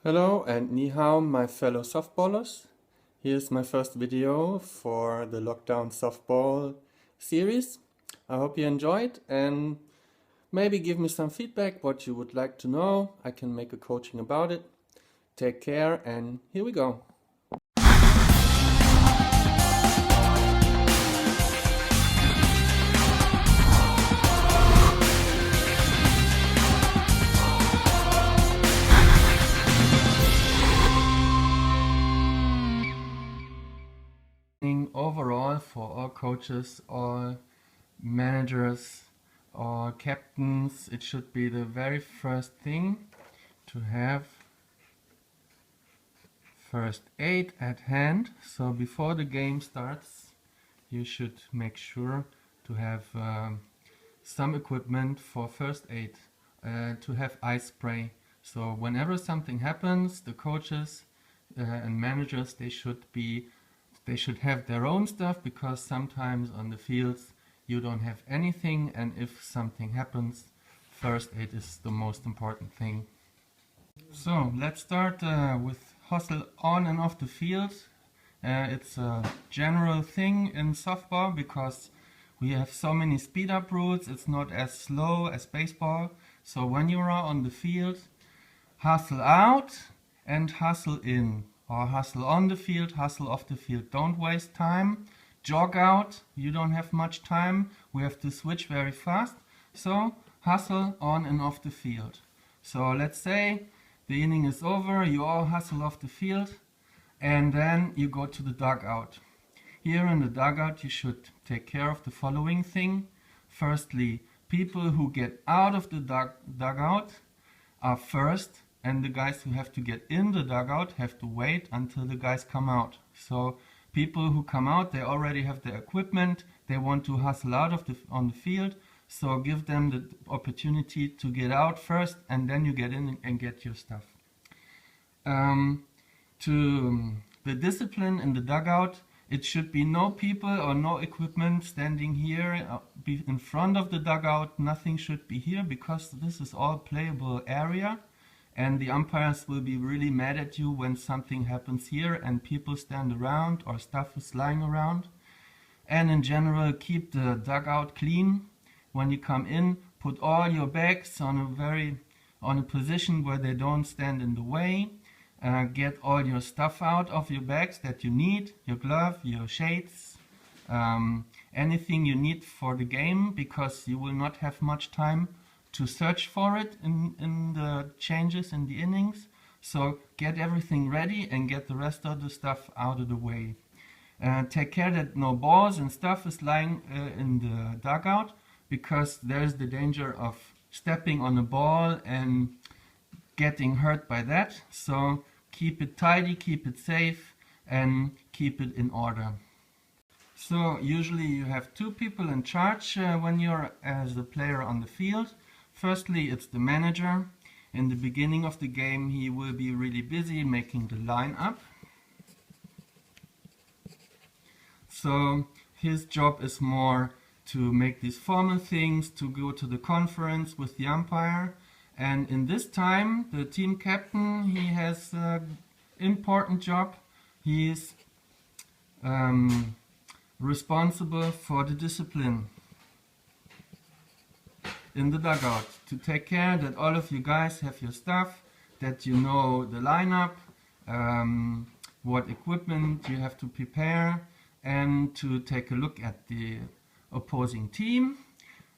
Hello and ni hao, my fellow softballers. Here's my first video for the Lockdown Softball series. I hope you enjoyed and maybe give me some feedback what you would like to know. I can make a coaching about it. Take care and here we go. Overall, for all coaches, all managers, all captains, it should be the very first thing to have first aid at hand. So before the game starts, you should make sure to have some equipment for first aid, to have ice spray. So whenever something happens, the coaches and managers, they should have their own stuff, because sometimes on the fields you don't have anything, and if something happens, first aid is the most important thing. So let's start with hustle on and off the field. It's a general thing in softball because we have so many speed up rules. It's not as slow as baseball. So when you are on the field, hustle out and hustle in, or hustle on the field, hustle off the field. Don't waste time. Jog out. You don't have much time. We have to switch very fast. So hustle on and off the field. So let's say the inning is over, you all hustle off the field, and then you go to the dugout. Here in the dugout you should take care of the following thing. Firstly, people who get out of the dugout are first, and the guys who have to get in the dugout have to wait until the guys come out. So people who come out, they already have their equipment, they want to hustle out on the field, so give them the opportunity to get out first, and then you get in and get your stuff. To the discipline in the dugout, it should be no people or no equipment standing here in front of the dugout. Nothing should be here, because this is all playable area, and the umpires will be really mad at you when something happens here and people stand around or stuff is lying around. And in general, keep the dugout clean. When you come in, put all your bags on a position where they don't stand in the way. Get all your stuff out of your bags that you need, your glove, your shades, anything you need for the game, because you will not have much time to search for it in the changes in the innings. So get everything ready and get the rest of the stuff out of the way. Take care that no balls and stuff is lying in the dugout, because there's the danger of stepping on a ball and getting hurt by that. So keep it tidy, keep it safe, and keep it in order. So usually you have two people in charge when you're as a player on the field. Firstly, it's the manager. In the beginning of the game, he will be really busy making the lineup. So his job is more to make these formal things, to go to the conference with the umpire. And in this time, the team captain, he has an important job. He is responsible for the discipline in the dugout, to take care that all of you guys have your stuff, that you know the lineup, what equipment you have to prepare, and to take a look at the opposing team.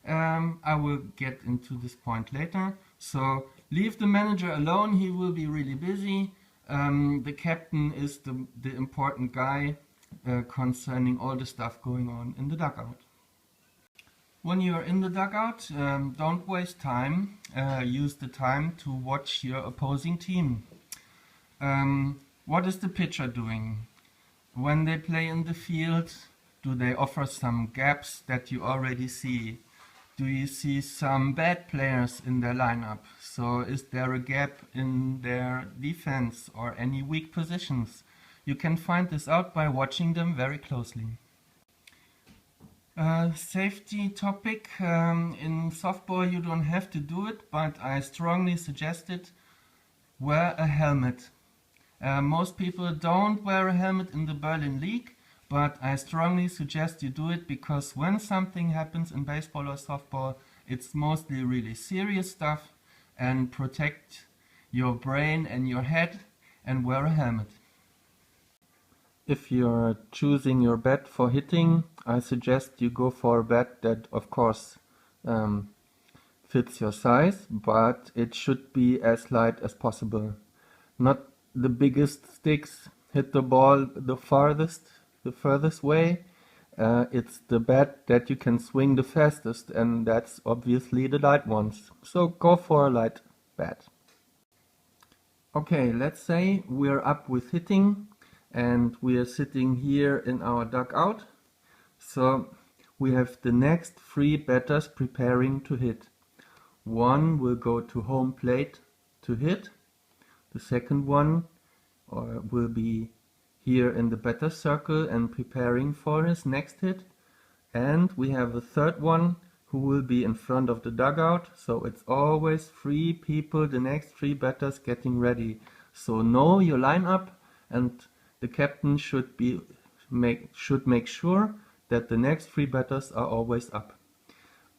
I will get into this point later. So leave the manager alone, he will be really busy. The captain is the important guy concerning all the stuff going on in the dugout. When you are in the dugout, don't waste time. Use the time to watch your opposing team. What is the pitcher doing? When they play in the field, do they offer some gaps that you already see? Do you see some bad players in their lineup? So is there a gap in their defense or any weak positions? You can find this out by watching them very closely. Safety topic. In softball you don't have to do it, but I strongly suggest it. wear a helmet. Most people don't wear a helmet in the Berlin League, but I strongly suggest you do it because when something happens in baseball or softball, it's mostly really serious stuff, and protect your brain and your head and wear a helmet. If you're choosing your bat for hitting, I suggest you go for a bat that, of course, fits your size, but it should be as light as possible. Not the biggest sticks hit the ball the furthest way. It's the bat that you can swing the fastest, and that's obviously the light ones. So go for a light bat. Okay, let's say we're up with hitting and we are sitting here in our dugout. So we have the next 3 batters preparing to hit. One will go to home plate to hit. The second one will be here in the batter's circle and preparing for his next hit. And we have a third one who will be in front of the dugout. So it's always 3 people, the next 3 batters getting ready. So know your lineup, and the captain should make sure that the next 3 batters are always up.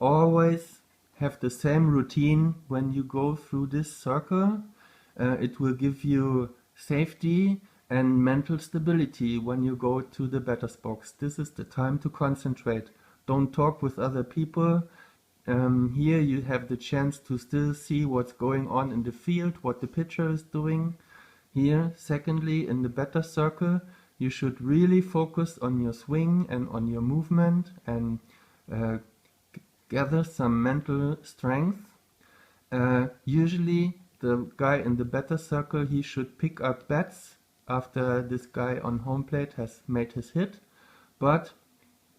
Always have the same routine when you go through this circle. It will give you safety and mental stability when you go to the batter's box. This is the time to concentrate. Don't talk with other people. Here you have the chance to still see what's going on in the field, what the pitcher is doing. Here, secondly, in the batter's circle, you should really focus on your swing and on your movement and gather some mental strength. Usually the guy in the batter circle, he should pick up bats after this guy on home plate has made his hit, but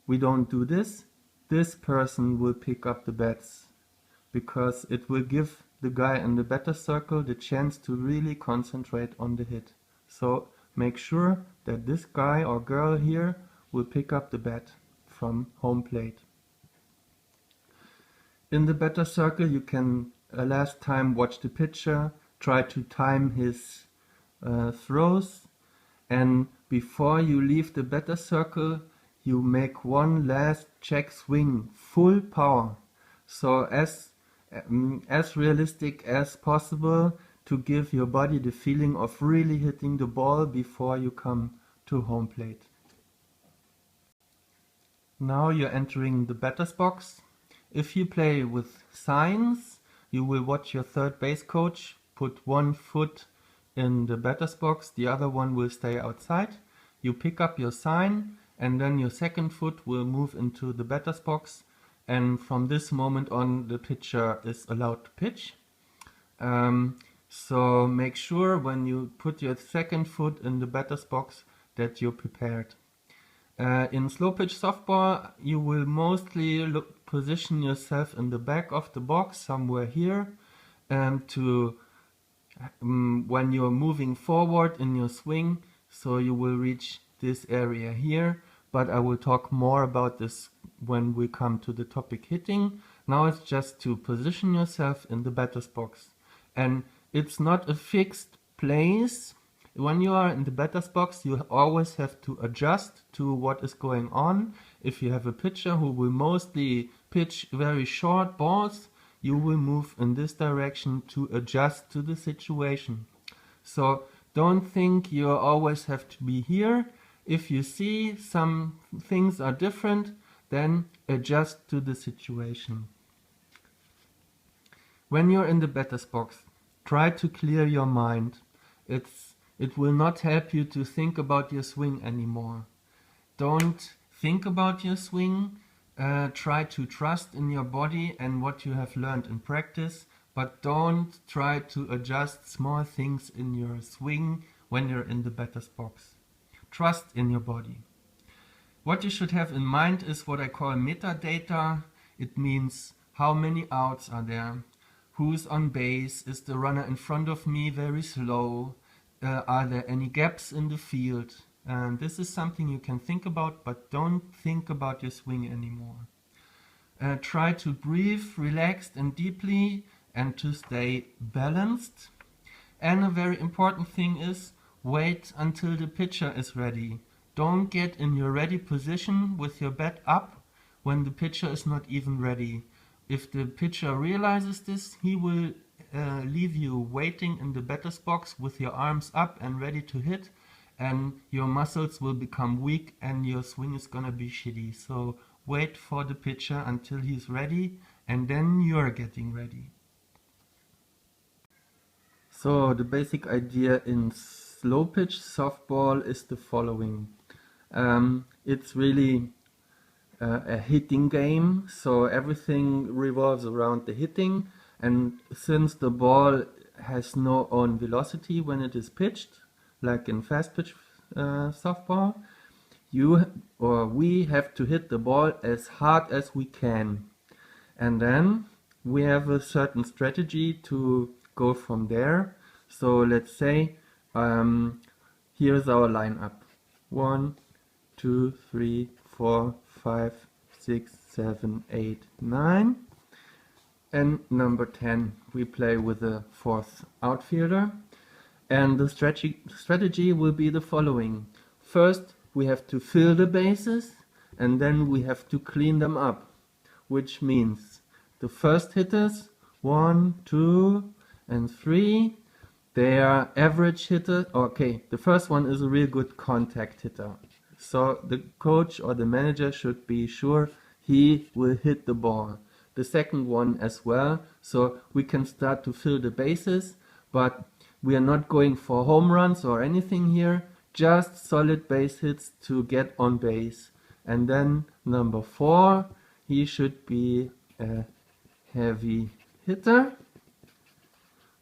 we don't do this. This person will pick up the bats because it will give the guy in the batter circle the chance to really concentrate on the hit. So make sure that this guy or girl here will pick up the bat from home plate. In the batter circle you can last time watch the pitcher, try to time his throws, and before you leave the batter circle you make one last check swing, full power. So as realistic as possible to give your body the feeling of really hitting the ball before you come to home plate. Now you're entering the batter's box. If you play with signs, you will watch your third base coach put one foot in the batter's box, the other one will stay outside. You pick up your sign and then your second foot will move into the batter's box, and from this moment on the pitcher is allowed to pitch. So make sure when you put your second foot in the batter's box that you're prepared. In slow pitch softball you will mostly position yourself in the back of the box somewhere here, to when you're moving forward in your swing, so you will reach this area here, but I will talk more about this when we come to the topic hitting. Now it's just to position yourself in the batter's box, and it's not a fixed place. When you are in the batter's box you always have to adjust to what is going on. If you have a pitcher who will mostly pitch very short balls, you will move in this direction to adjust to the situation. So don't think you always have to be here. If you see some things are different, then adjust to the situation. When you're in the batter's box, try to clear your mind. It will not help you to think about your swing anymore. Don't think about your swing. Try to trust in your body and what you have learned in practice, but don't try to adjust small things in your swing when you're in the batter's box. Trust in your body. What you should have in mind is what I call metadata. It means how many outs are there, who's on base, is the runner in front of me very slow, are there any gaps in the field. This is something you can think about, but don't think about your swing anymore. Try to breathe relaxed and deeply and to stay balanced. And a very important thing is wait until the pitcher is ready. Don't get in your ready position with your bat up when the pitcher is not even ready. If the pitcher realizes this, he will leave you waiting in the batter's box with your arms up and ready to hit, and your muscles will become weak and your swing is gonna be shitty. So wait for the pitcher until he's ready, and then you're getting ready. So the basic idea in slow pitch softball is the following. It's really a hitting game, so everything revolves around the hitting, and since the ball has no own velocity when it is pitched, like in fast pitch softball, we have to hit the ball as hard as we can, and then we have a certain strategy to go from there. So let's say here's our lineup: 1, 2, 3, 4, 5, 6, 7, 8, 9, and number 10 we play with the fourth outfielder. And the strategy will be the following: first we have to fill the bases, and then we have to clean them up, which means the first hitters, 1, 2, and 3, they are average hitters. Okay, the first one is a real good contact hitter. So the coach or the manager should be sure he will hit the ball. The second one as well, so we can start to fill the bases, but we are not going for home runs or anything here, just solid base hits to get on base. And then number 4, he should be a heavy hitter,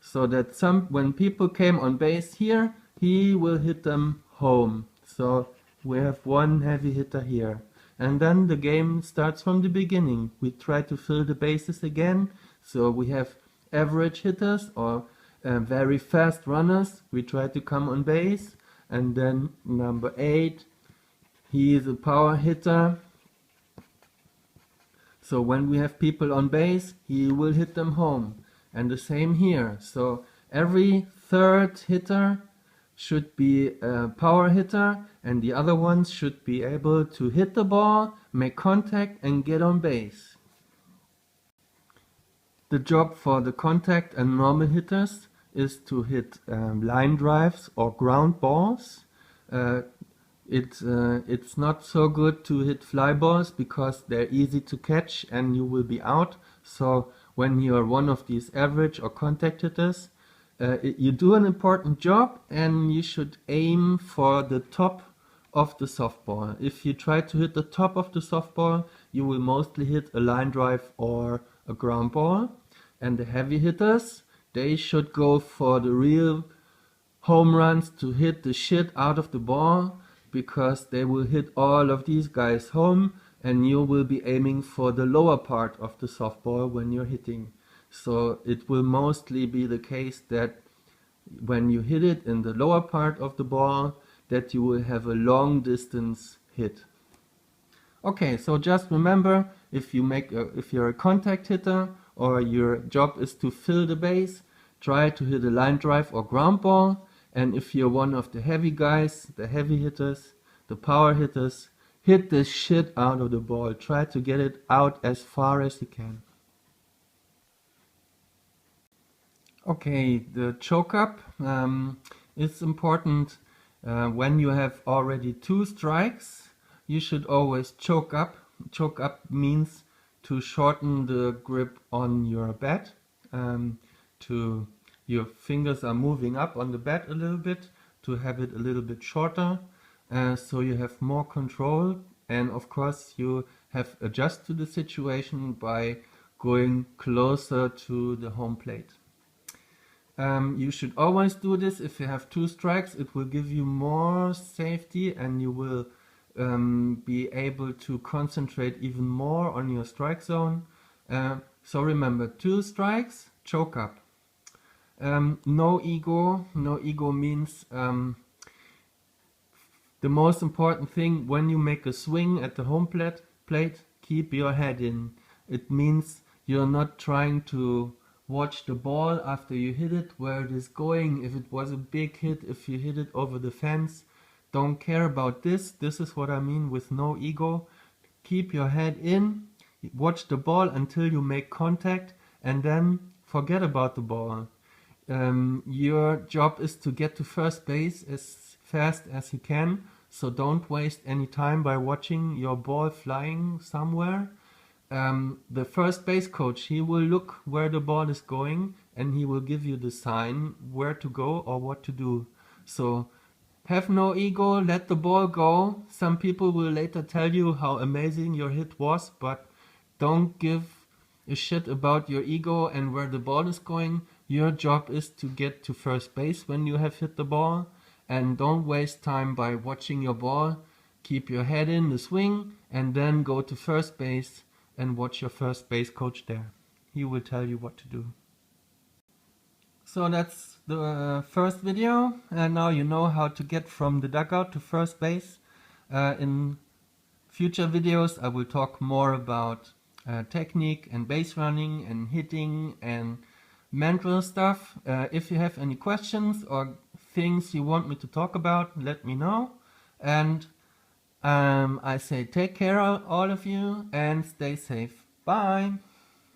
so that when people came on base here, he will hit them home. So we have one heavy hitter here. And then the game starts from the beginning. We try to fill the bases again. So we have average hitters or very fast runners. We try to come on base. And then number 8, he is a power hitter. So when we have people on base, he will hit them home. And the same here. So every third hitter should be a power hitter, and the other ones should be able to hit the ball, make contact, and get on base. The job for the contact and normal hitters is to hit line drives or ground balls. It's not so good to hit fly balls because they're easy to catch and you will be out. So when you are one of these average or contact hitters, you do an important job and you should aim for the top of the softball. If you try to hit the top of the softball, you will mostly hit a line drive or a ground ball. And the heavy hitters, they should go for the real home runs to hit the shit out of the ball, because they will hit all of these guys home and you will be aiming for the lower part of the softball when you're hitting. So it will mostly be the case that when you hit it in the lower part of the ball, that you will have a long distance hit. Okay, so just remember, if you're a contact hitter or your job is to fill the base, try to hit a line drive or ground ball. And if you're one of the heavy guys, the heavy hitters, the power hitters, hit the shit out of the ball. Try to get it out as far as you can. Okay, the choke up is important. When you have already 2 strikes, you should always choke up. Choke up means to shorten the grip on your bat. Your fingers are moving up on the bat a little bit to have it a little bit shorter, so you have more control, and of course you have adjust to the situation by going closer to the home plate. You should always do this. If you have 2 strikes, it will give you more safety and you will be able to concentrate even more on your strike zone. So remember, 2 strikes, choke up. No ego. No ego means the most important thing when you make a swing at the home plate, keep your head in. It means you're not trying to Watch the ball after you hit it, where it is going, if it was a big hit, if you hit it over the fence. Don't care about this. This is what I mean with no ego. Keep your head in, watch the ball until you make contact, and then forget about the ball. Your job is to get to first base as fast as you can, so don't waste any time by watching your ball flying somewhere. The first base coach, he will look where the ball is going and he will give you the sign where to go or what to do. So have no ego, let the ball go. Some people will later tell you how amazing your hit was, but don't give a shit about your ego and where the ball is going. Your job is to get to first base when you have hit the ball, and don't waste time by watching your ball. Keep your head in the swing and then go to first base and watch your first base coach there. He will tell you what to do. So that's the first video, and now you know how to get from the dugout to first base. In future videos I will talk more about technique and base running and hitting and mental stuff. If you have any questions or things you want me to talk about, let me know. And I say take care all of you and stay safe. Bye!